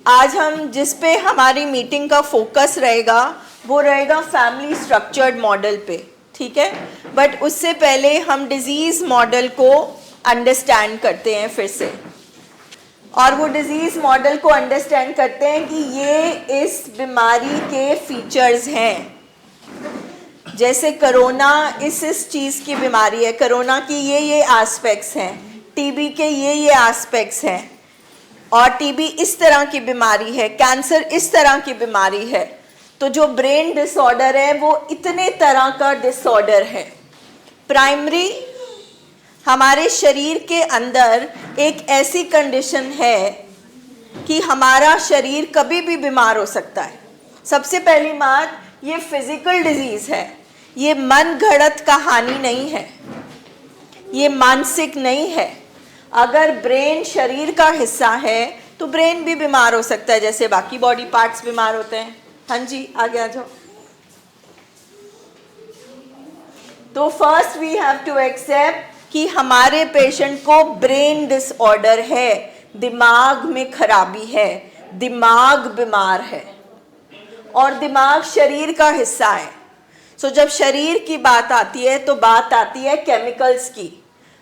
आज हम जिस पे हमारी मीटिंग का फोकस रहेगा वो रहेगा फैमिली स्ट्रक्चर्ड मॉडल पे, ठीक है। बट उससे पहले हम डिजीज़ मॉडल को अंडरस्टैंड करते हैं फिर से, और वो डिजीज़ मॉडल को अंडरस्टैंड करते हैं कि ये इस बीमारी के फीचर्स हैं। जैसे कोरोना इस चीज़ की बीमारी है, कोरोना की ये एस्पेक्ट्स हैं, टीबी के ये एस्पेक्ट्स हैं, और टीबी इस तरह की बीमारी है, कैंसर इस तरह की बीमारी है। तो जो ब्रेन डिसऑर्डर है वो इतने तरह का डिसऑर्डर है। प्राइमरी हमारे शरीर के अंदर एक ऐसी कंडीशन है कि हमारा शरीर कभी भी बीमार हो सकता है। सबसे पहली बात, ये फिजिकल डिजीज है, ये मन घड़त कहानी नहीं है, ये मानसिक नहीं है। अगर ब्रेन शरीर का हिस्सा है तो ब्रेन भी बीमार हो सकता है, जैसे बाकी बॉडी पार्ट्स बीमार होते हैं। हाँ जी, आगे आ जाओ। तो first we have to accept कि हमारे पेशेंट को ब्रेन डिसऑर्डर है, दिमाग में खराबी है, दिमाग बीमार है, और दिमाग शरीर का हिस्सा है। सो जब शरीर की बात आती है तो बात आती है केमिकल्स की,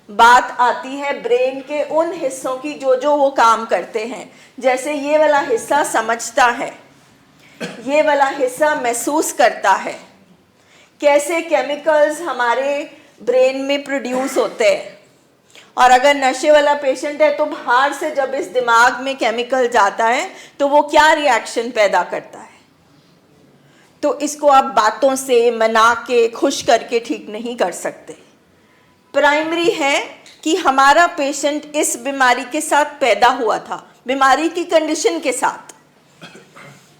बात आती है ब्रेन के उन हिस्सों की जो वो काम करते हैं। जैसे ये वाला हिस्सा समझता है, ये वाला हिस्सा महसूस करता है, कैसे केमिकल्स हमारे ब्रेन में प्रोड्यूस होते हैं। और अगर नशे वाला पेशेंट है तो बाहर से जब इस दिमाग में केमिकल जाता है तो वो क्या रिएक्शन पैदा करता है। तो इसको आप बातों से मना के खुश करके ठीक नहीं कर सकते। प्राइमरी है कि हमारा पेशेंट इस बीमारी के साथ पैदा हुआ था, बीमारी की कंडीशन के साथ,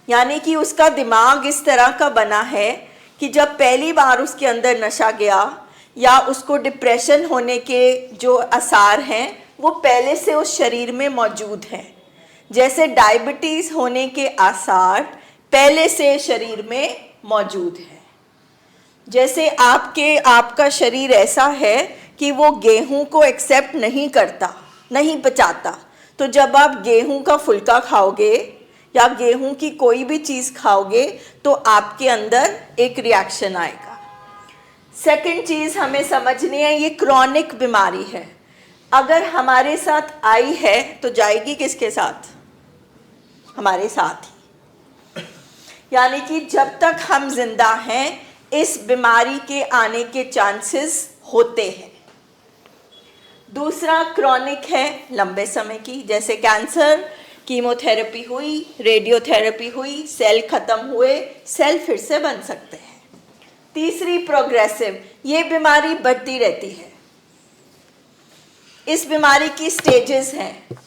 यानी कि उसका दिमाग इस तरह का बना है कि जब पहली बार उसके अंदर नशा गया या उसको डिप्रेशन होने के जो आसार हैं वो पहले से उस शरीर में मौजूद हैं। जैसे डायबिटीज़ होने के आसार पहले से शरीर में मौजूद है। जैसे आपका शरीर ऐसा है कि वो गेहूं को एक्सेप्ट नहीं करता, नहीं पचाता, तो जब आप गेहूं का फुल्का खाओगे या गेहूं की कोई भी चीज़ खाओगे तो आपके अंदर एक रिएक्शन आएगा। सेकंड चीज़ हमें समझनी है, ये क्रॉनिक बीमारी है। अगर हमारे साथ आई है तो जाएगी किसके साथ? हमारे साथ ही। यानी कि जब तक हम जिंदा हैं इस बीमारी के आने के चांसेस होते हैं। दूसरा क्रॉनिक है, लंबे समय की, जैसे कैंसर, कीमोथेरेपी हुई, रेडियोथेरेपी हुई, सेल खत्म हुए, सेल फिर से बन सकते हैं। तीसरी प्रोग्रेसिव, ये बीमारी बढ़ती रहती है। इस बीमारी की स्टेजेस हैं।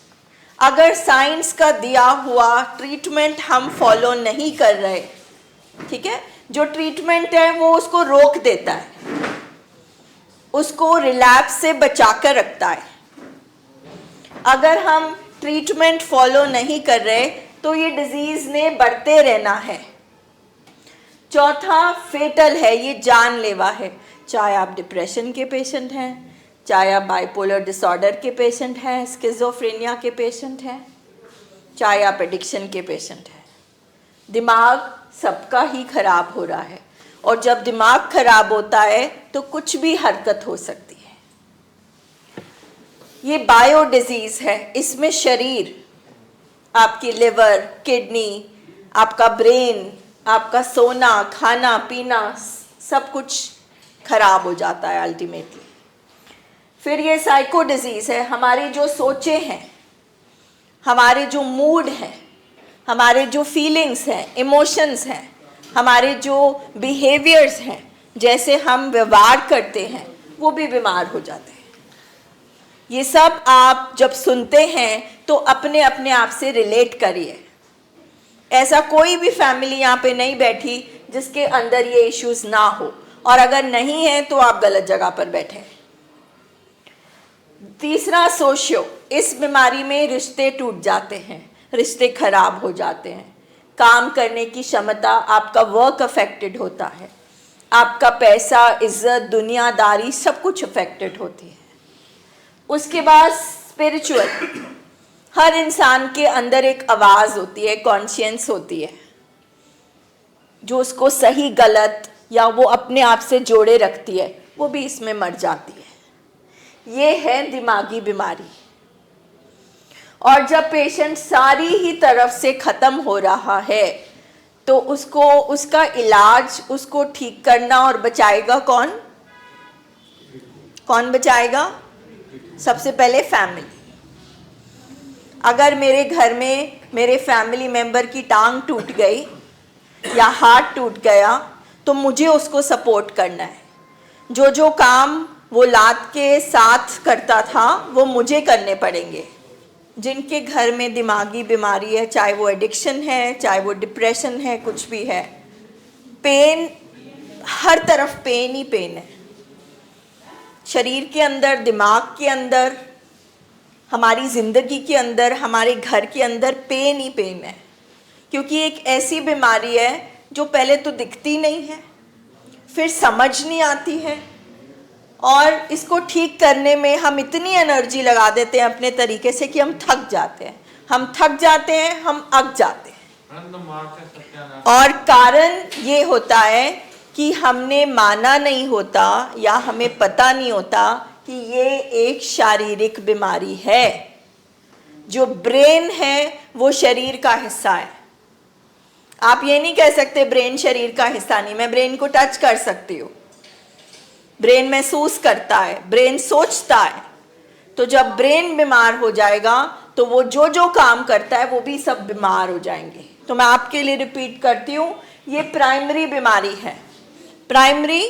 अगर साइंस का दिया हुआ ट्रीटमेंट हम फॉलो नहीं कर रहे, ठीक है, जो ट्रीटमेंट है वो उसको रोक देता है, उसको रिलैप्स से बचा कर रखता है। अगर हम ट्रीटमेंट फॉलो नहीं कर रहे तो ये डिजीज ने बढ़ते रहना है। चौथा फेटल है, ये जानलेवा है। चाहे आप डिप्रेशन के पेशेंट हैं, चाहे आप बाइपोलर डिसऑर्डर के पेशेंट हैं, स्किज़ोफ्रेनिया के पेशेंट हैं, चाहे आप एडिक्शन के पेशेंट हैं, दिमाग सबका ही खराब हो रहा है। और जब दिमाग खराब होता है तो कुछ भी हरकत हो सकती है। ये बायो डिजीज़ है, इसमें शरीर, आपकी लिवर, किडनी, आपका ब्रेन, आपका सोना, खाना पीना, सब कुछ खराब हो जाता है अल्टीमेटली। फिर ये साइको डिजीज़ है, हमारी जो सोचें हैं, हमारे जो मूड हैं, हमारे जो फीलिंग्स हैं, इमोशंस हैं, हमारे जो बिहेवियर्स हैं, जैसे हम व्यवहार करते हैं, वो भी बीमार हो जाते हैं। ये सब आप जब सुनते हैं तो अपने अपने आप से रिलेट करिए। ऐसा कोई भी फैमिली यहाँ पे नहीं बैठी जिसके अंदर ये इश्यूज ना हो, और अगर नहीं है तो आप गलत जगह पर बैठे हैं। तीसरा सोशियो, इस बीमारी में रिश्ते टूट जाते हैं, रिश्ते खराब हो जाते हैं, काम करने की क्षमता, आपका वर्क अफेक्टेड होता है, आपका पैसा, इज्जत, दुनियादारी सब कुछ अफेक्टेड होती है। उसके बाद स्पिरिचुअल, हर इंसान के अंदर एक आवाज़ होती है, कॉन्शियंस होती है, जो उसको सही गलत या वो अपने आप से जोड़े रखती है, वो भी इसमें मर जाती है। ये है दिमागी बीमारी। और जब पेशेंट सारी ही तरफ से ख़त्म हो रहा है तो उसको उसका इलाज, उसको ठीक करना और बचाएगा कौन? कौन बचाएगा? सबसे पहले फैमिली। अगर मेरे घर में मेरे फैमिली मेंबर की टांग टूट गई या हाथ टूट गया तो मुझे उसको सपोर्ट करना है। जो जो काम वो लात के साथ करता था वो मुझे करने पड़ेंगे। जिनके घर में दिमागी बीमारी है, चाहे वो एडिक्शन है, चाहे वो डिप्रेशन है, कुछ भी है, पेन, हर तरफ पेन ही पेन है। शरीर के अंदर, दिमाग के अंदर, हमारी ज़िंदगी के अंदर, हमारे घर के अंदर पेन ही पेन है। क्योंकि एक ऐसी बीमारी है जो पहले तो दिखती नहीं है, फिर समझ नहीं आती है, और इसको ठीक करने में हम इतनी एनर्जी लगा देते हैं अपने तरीके से कि हम थक जाते हैं, हम अक जाते हैं। और कारण ये होता है कि हमने माना नहीं होता या हमें पता नहीं होता कि ये एक शारीरिक बीमारी है। जो ब्रेन है वो शरीर का हिस्सा है। आप ये नहीं कह सकते ब्रेन शरीर का हिस्सा नहीं। मैं ब्रेन को टच कर सकती हूँ, ब्रेन महसूस करता है, ब्रेन सोचता है। तो जब ब्रेन बीमार हो जाएगा तो वो जो जो काम करता है वो भी सब बीमार हो जाएंगे। तो मैं आपके लिए रिपीट करती हूँ, ये प्राइमरी बीमारी है। प्राइमरी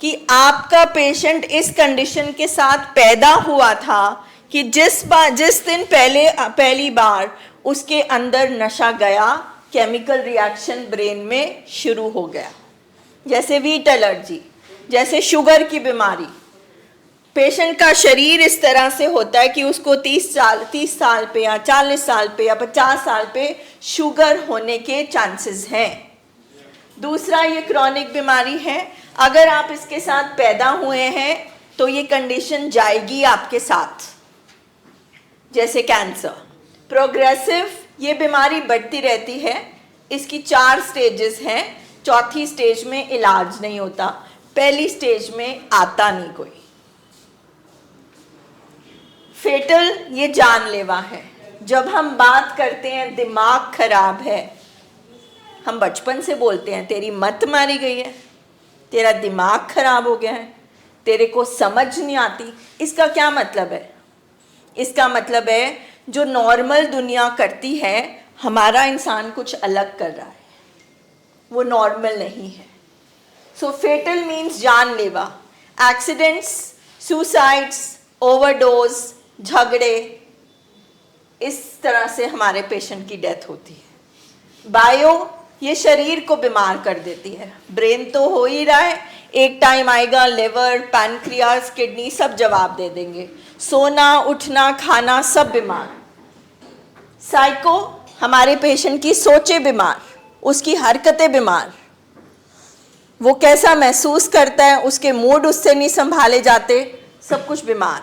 कि आपका पेशेंट इस कंडीशन के साथ पैदा हुआ था कि जिस दिन पहली बार उसके अंदर नशा गया, केमिकल रिएक्शन ब्रेन में शुरू हो गया। जैसे वीट एलर्जी, जैसे शुगर की बीमारी। पेशेंट का शरीर इस तरह से होता है कि उसको 30 साल पे या 40 साल पे या 50 साल पे शुगर होने के चांसेस हैं। दूसरा, ये क्रॉनिक बीमारी है। अगर आप इसके साथ पैदा हुए हैं तो ये कंडीशन जाएगी आपके साथ। जैसे कैंसर, प्रोग्रेसिव, ये बीमारी बढ़ती रहती है। इसकी 4 स्टेजेस हैं। चौथी स्टेज में इलाज नहीं होता, पहली स्टेज में आता नहीं कोई। फेटल, ये जानलेवा है। जब हम बात करते हैं दिमाग खराब है, हम बचपन से बोलते हैं तेरी मत मारी गई है, तेरा दिमाग खराब हो गया है, तेरे को समझ नहीं आती। इसका क्या मतलब है? इसका मतलब है जो नॉर्मल दुनिया करती है, हमारा इंसान कुछ अलग कर रहा है, वो नॉर्मल नहीं है। सो फेटल मीन्स जानलेवा। एक्सीडेंट्स, सुसाइड्स, ओवरडोज, झगड़े, इस तरह से हमारे पेशेंट की डेथ होती है। बायो, ये शरीर को बीमार कर देती है। ब्रेन तो हो ही रहा है, एक टाइम आएगा लिवर, पैनक्रियाज, किडनी सब जवाब दे देंगे। सोना, उठना, खाना सब बीमार। साइको, हमारे पेशेंट की सोचे बीमार, उसकी हरकतें बीमार, वो कैसा महसूस करता है, उसके मूड उससे नहीं संभाले जाते, सब कुछ बीमार।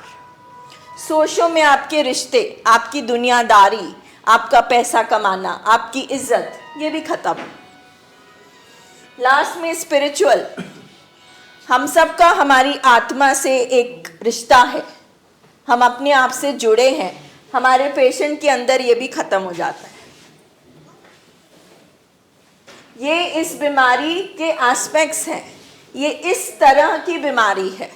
सोशो में आपके रिश्ते, आपकी दुनियादारी, आपका पैसा कमाना, आपकी इज्जत, ये भी खत्म। लास्ट में स्पिरिचुअल, हम सब का हमारी आत्मा से एक रिश्ता है, हम अपने आप से जुड़े हैं। हमारे पेशेंट के अंदर ये भी खत्म हो जाता है। ये इस बीमारी के एस्पेक्ट्स हैं, ये इस तरह की बीमारी है।